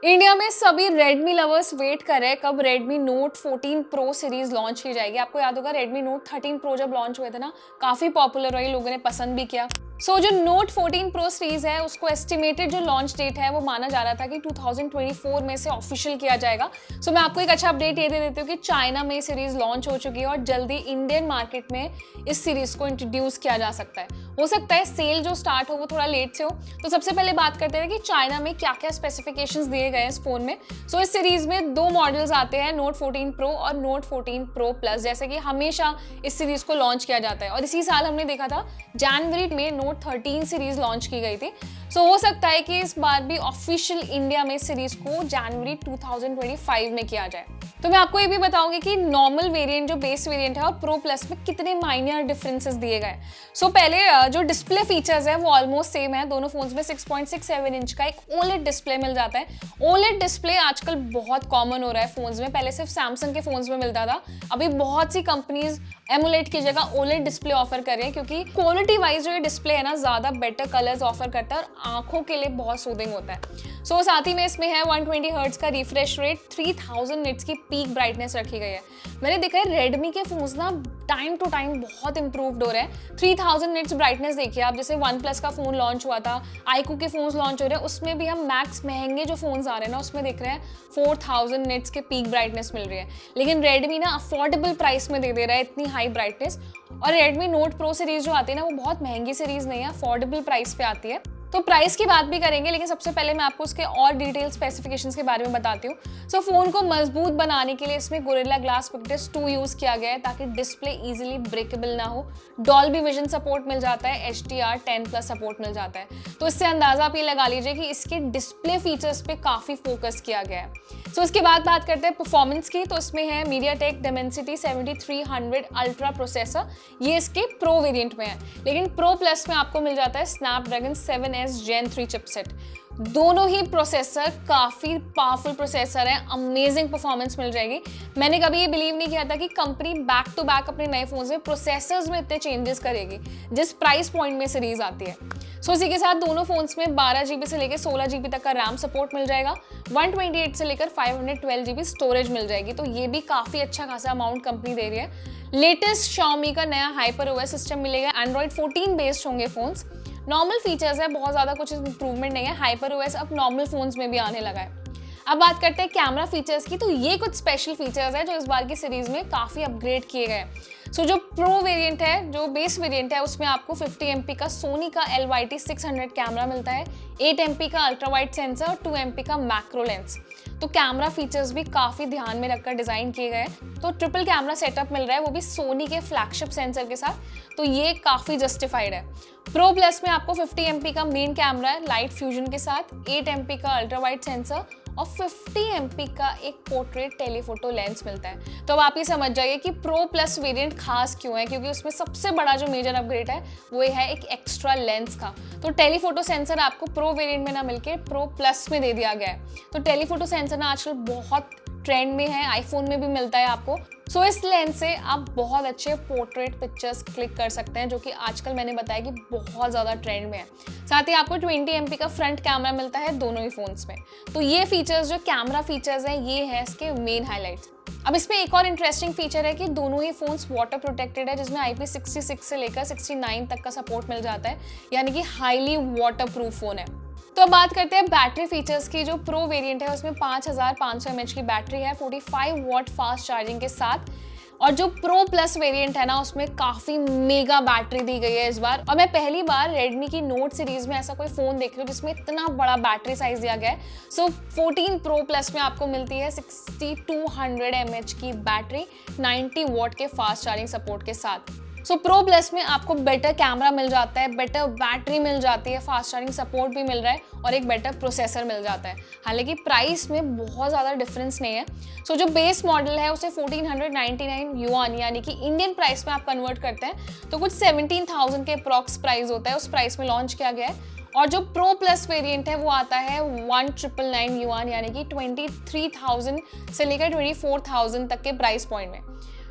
India में सभी Redmi lovers wait कर रहे हैं कब Redmi Note 14 Pro series launch की जाएगी। आपको याद होगा Redmi Note 13 Pro जब लॉन्च हुए थे ना, काफी पॉपुलर रही, लोगों ने पसंद भी किया। जो Note 14 Pro सीरीज है उसको एस्टिमेटेड जो लॉन्च डेट है वो माना जा रहा था कि 2024 में से ऑफिशियल किया जाएगा। मैं आपको एक अच्छा अपडेट ये दे देती हूँ कि चाइना में सीरीज लॉन्च हो चुकी है और जल्दी इंडियन मार्केट में इस सीरीज को इंट्रोड्यूस किया जा सकता है। हो सकता है सेल जो स्टार्ट हो वो थोड़ा लेट से हो। तो सबसे पहले बात करते हैं कि चाइना में क्या क्या स्पेसिफिकेशंस दिए गए हैं इस फोन में। इस सीरीज में दो मॉडल्स आते हैं, Note 14 Pro और Note 14 Pro Plus, जैसे कि हमेशा इस सीरीज को लॉन्च किया जाता है। और इसी साल हमने देखा था जनवरी में Note 13 सीरीज लॉन्च की गई थी। हो सकता है कि इस बार भी ऑफिशियल इंडिया में सीरीज को जनवरी 2025 में किया जाए। तो मैं आपको ये भी बताऊंगी कि नॉर्मल वेरिएंट जो बेस वेरिएंट है और प्रो प्लस में कितने माइनर डिफरेंसेस दिए गए। पहले जो डिस्प्ले फीचर्स है वो ऑलमोस्ट सेम है। दोनों फोन्स में 6.67 इंच का एक OLED डिस्प्ले मिल जाता है। OLED डिस्प्ले आजकल बहुत कॉमन हो रहा है फोन्स में। पहले सिर्फ सैमसंग के फोन्स में मिलता था, अभी बहुत सी कंपनीज एमुलेट की जगह OLED डिस्प्ले ऑफर कर रहे हैं, क्योंकि क्वालिटी वाइज जो ये डिस्प्ले है ना, ज्यादा बेटर कलर्स ऑफर करता है और आंखों के लिए बहुत सूदिंग होता है। साथ ही में इसमें है 120 हर्ट्ज का रिफ्रेश रेट, 3000 निट्स की पीक ब्राइटनेस रखी गई है। मैंने देखा है रेडमी के फोन्स ना टाइम टू टाइम बहुत इंप्रूव्ड हो रहे हैं। 3000 निट्स ब्राइटनेस देखिए आप, जैसे वन प्लस का फोन लॉन्च हुआ था, आईकू के फोन्स लॉन्च हो रहे हैं, उसमें भी हम मैक्स महंगे जो फोन्स आ रहे हैं ना उसमें देख रहे हैं 4000 निट्स के पीक ब्राइटनेस मिल रही है। लेकिन रेडमी ना अफोर्डेबल प्राइस में दे रहा है इतनी हाई ब्राइटनेस। और रेडमी नोट प्रो सीरीज जो आती है ना, वो बहुत महंगी सीरीज नहीं है, अफोर्डेबल प्राइस पे आती है। तो प्राइस की बात भी करेंगे, लेकिन सबसे पहले मैं आपको उसके और डिटेल स्पेसिफिकेशंस के बारे में बताती हूँ। फोन को मजबूत बनाने के लिए इसमें गोरिल्ला ग्लास विक्टर्स 2 यूज किया गया है, ताकि डिस्प्ले इजीली ब्रेकेबल ना हो। डॉल्बी विजन सपोर्ट मिल जाता है, HDR10+ सपोर्ट मिल जाता है। तो इससे अंदाजा आप ये लगा लीजिए कि इसके डिस्प्ले फीचर्स पे काफी फोकस किया गया है। इसके बाद बात करते हैं परफॉर्मेंस की। तो इसमें है MediaTek Dimensity 7300 अल्ट्रा प्रोसेसर, ये इसके प्रो वेरिएंट में है। लेकिन प्रो प्लस में आपको मिल जाता है Snapdragon 7S Gen 3 चिपसेट। दोनों ही प्रोसेसर काफी पावरफुल प्रोसेसर है, अमेजिंग परफॉर्मेंस मिल जाएगी। मैंने कभी ये बिलीव नहीं किया था कि कंपनी बैक टू बैक अपने नए फोन में प्रोसेसर्स में इतने चेंजेस करेगी जिस प्राइस पॉइंट में सीरीज आती है। इसी के साथ दोनों फोन्स में 12GB से लेकर 16GB तक का रैम सपोर्ट मिल जाएगा, 128 से लेकर 512GB स्टोरेज मिल जाएगी। तो ये भी काफी अच्छा खासा अमाउंट कंपनी दे रही है। लेटेस्ट Xiaomi का नया HyperOS सिस्टम मिलेगा, Android 14 बेस्ड होंगे फोन्स। नॉर्मल फीचर्स है, बहुत ज्यादा कुछ इंप्रूवमेंट नहीं है। HyperOS अब नॉर्मल फोन्स में भी आने लगा है। अब बात करते हैं कैमरा फीचर्स की। तो ये कुछ स्पेशल फीचर्स है जो इस बार की सीरीज में काफी अपग्रेड किए गए हैं। जो प्रो वेरिएंट है, जो बेस वेरिएंट है, उसमें आपको 50 MP का सोनी का LYT 600 कैमरा मिलता है, 8 MP का अल्ट्रा वाइड सेंसर और 2 MP का मैक्रो लेंस। तो कैमरा फीचर्स भी काफी ध्यान में रखकर डिजाइन किए गए। तो ट्रिपल कैमरा सेटअप मिल रहा है, वो भी सोनी के फ्लैगशिप सेंसर के साथ। तो ये काफी जस्टिफाइड है। प्रो प्लस में आपको 50 MP का मेन कैमरा है लाइट फ्यूजन के साथ, 8 MP का अल्ट्रा वाइड सेंसर और 50 MP का एक पोर्ट्रेट टेलीफोटो लेंस मिलता है। तो अब आप ये समझ जाइए कि प्रो प्लस वेरिएंट खास क्यों है, क्योंकि उसमें सबसे बड़ा जो मेजर अपग्रेड है वो ये है एक एक्स्ट्रा लेंस का। तो टेलीफोटो सेंसर आपको प्रो वेरिएंट में ना मिलके प्रो प्लस में दे दिया गया है। तो टेलीफोटो सेंसर ना आजकल बहुत ट्रेंड में है, आईफोन में भी मिलता है आपको। इस लेंस से आप बहुत अच्छे पोर्ट्रेट पिक्चर्स क्लिक कर सकते हैं, जो कि आजकल मैंने बताया कि बहुत ज़्यादा ट्रेंड में है। साथ ही आपको 20 MP का फ्रंट कैमरा मिलता है दोनों ही फोन्स में। तो ये फीचर्स, जो कैमरा फीचर्स हैं, ये है इसके मेन हाईलाइट्स। अब इसमें एक और इंटरेस्टिंग फीचर है कि दोनों ही फोन्स वाटर प्रोटेक्टेड है, जिसमें IP66 से लेकर 69 तक का सपोर्ट मिल जाता है, यानी कि हाईली वाटर प्रूफ फोन है। तो अब बात करते हैं बैटरी फीचर्स की। जो प्रो वेरिएंट है उसमें 5500 mAh की बैटरी है, 45 वाट फास्ट चार्जिंग के साथ। और जो प्रो प्लस वेरिएंट है ना, उसमें काफी मेगा बैटरी दी गई है इस बार। और मैं पहली बार रेडमी की नोट सीरीज में ऐसा कोई फोन देख रही हूँ जिसमें इतना बड़ा बैटरी साइज दिया गया है। 14 प्रो प्लस में आपको मिलती है 6200 mAh की बैटरी, 90 वाट के फास्ट चार्जिंग सपोर्ट के साथ। प्रो प्लस में आपको बेटर कैमरा मिल जाता है, बेटर बैटरी मिल जाती है, फास्ट चार्जिंग सपोर्ट भी मिल रहा है और एक बेटर प्रोसेसर मिल जाता है। हालांकि प्राइस में बहुत ज़्यादा डिफरेंस नहीं है। जो बेस मॉडल है उसे 1499 युआन, यानी कि इंडियन प्राइस में आप कन्वर्ट करते हैं तो कुछ 17,000 के अप्रॉक्स प्राइस होता है, उस प्राइस में लॉन्च किया गया है। और जो प्रो प्लस वेरिएंट है वो आता है 1999 युआन, यानी कि 23,000 से लेकर 24,000 तक के प्राइस पॉइंट में।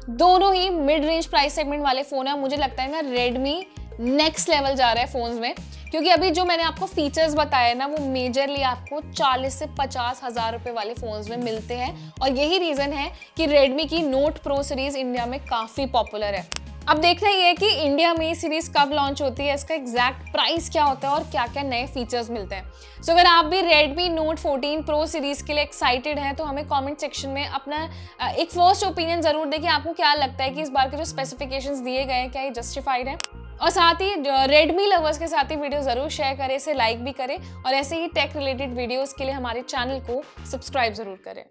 दोनों ही मिड रेंज प्राइस सेगमेंट वाले फोन है। मुझे लगता है ना रेडमी नेक्स्ट लेवल जा रहा है फोन्स में, क्योंकि अभी जो मैंने आपको फीचर्स बताए ना वो मेजरली आपको 40 से 50 हजार रुपए वाले फोन्स में मिलते हैं, और यही रीजन है कि Redmi की Note Pro सीरीज इंडिया में काफी पॉपुलर है। अब देखना ये है कि इंडिया में ये सीरीज कब लॉन्च होती है, इसका एग्जैक्ट प्राइस क्या होता है और क्या क्या नए फीचर्स मिलते हैं। सो अगर आप भी Redmi Note 14 Pro सीरीज के लिए एक्साइटेड हैं तो हमें कमेंट सेक्शन में अपना एक फर्स्ट ओपिनियन जरूर दें कि आपको क्या लगता है कि इस बार के जो स्पेसिफिकेशंस दिए गए हैं क्या ये जस्टिफाइड है। और साथ ही Redmi लवर्स के साथ ही वीडियो जरूर शेयर करें, इसे लाइक भी करें, और ऐसे ही टेक रिलेटेड वीडियोस के लिए हमारे चैनल को सब्सक्राइब जरूर करें।